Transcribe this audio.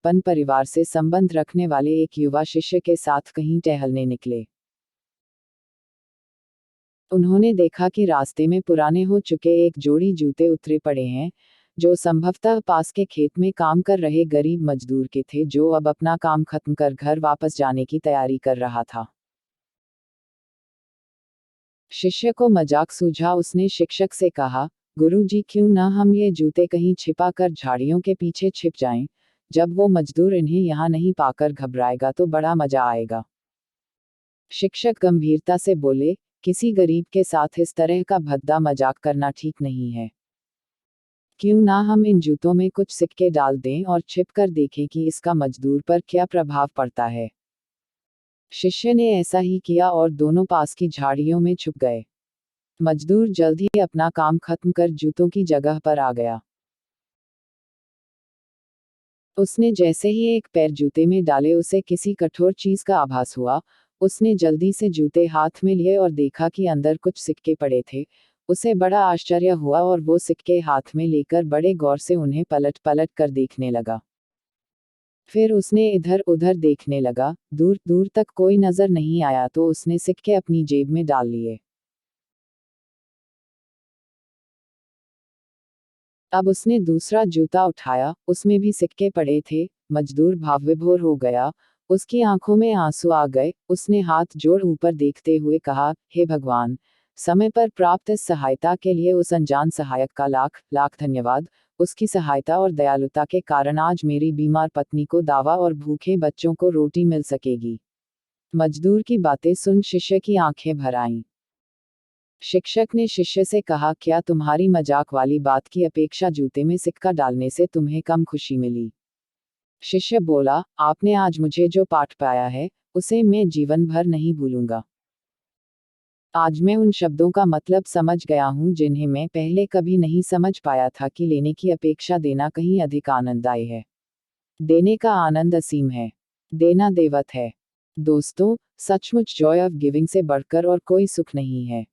पन परिवार से संबंध रखने वाले एक युवा शिष्य के साथ कहीं टहलने निकले। उन्होंने देखा कि रास्ते में पुराने हो चुके एक जोड़ी जूते उतरे पड़े हैं, जो संभवतः पास के खेत में काम कर रहे गरीब मजदूर के थे, जो अब अपना काम खत्म कर घर वापस जाने की तैयारी कर रहा था। शिष्य को मजाक सूझा। उसने शिक्षक से कहा, गुरुजी, क्यों ना हम ये जूते कहीं छिपा कर झाड़ियों के पीछे छिप जाएं? जब वो मजदूर इन्हें यहाँ नहीं पाकर घबराएगा तो बड़ा मजा आएगा। शिक्षक गंभीरता से बोले, किसी गरीब के साथ इस तरह का भद्दा मजाक करना ठीक नहीं है। क्यों ना हम इन जूतों में कुछ सिक्के डाल दें और छिप कर देखें कि इसका मजदूर पर क्या प्रभाव पड़ता है। शिष्य ने ऐसा ही किया और दोनों पास की झाड़ियों में छुप गए। मजदूर जल्द ही अपना काम खत्म कर जूतों की जगह पर आ गया। उसने जैसे ही एक पैर जूते में डाले, उसे किसी कठोर चीज का आभास हुआ। उसने जल्दी से जूते हाथ में लिए और देखा कि अंदर कुछ सिक्के पड़े थे। उसे बड़ा आश्चर्य हुआ और वो सिक्के हाथ में लेकर बड़े गौर से उन्हें पलट पलट कर देखने लगा। फिर उसने इधर उधर देखने लगा, दूर दूर तक कोई नजर नहीं आया तो उसने सिक्के अपनी जेब में डाल लिए। अब उसने दूसरा जूता उठाया, उसमें भी सिक्के पड़े थे। मजदूर भावविभोर हो गया। उसकी आंखों में आंसू आ गए। उसने हाथ जोड़ ऊपर देखते हुए कहा, हे भगवान, समय पर प्राप्त इस सहायता के लिए उस अनजान सहायक का लाख लाख धन्यवाद। उसकी सहायता और दयालुता के कारण आज मेरी बीमार पत्नी को दवा और भूखे बच्चों को रोटी मिल सकेगी। मजदूर की बातें सुन शिष्य की आंखें भर आईं। शिक्षक ने शिष्य से कहा, क्या तुम्हारी मजाक वाली बात की अपेक्षा जूते में सिक्का डालने से तुम्हें कम खुशी मिली? शिष्य बोला, आपने आज मुझे जो पाठ पाया है, उसे मैं जीवन भर नहीं भूलूंगा। आज मैं उन शब्दों का मतलब समझ गया हूँ जिन्हें मैं पहले कभी नहीं समझ पाया था, कि लेने की अपेक्षा देना कहीं अधिक आनंददायी है। देने का आनंद असीम है। देना देवत है। दोस्तों, सचमुच जॉय ऑफ गिविंग से बढ़कर और कोई सुख नहीं है।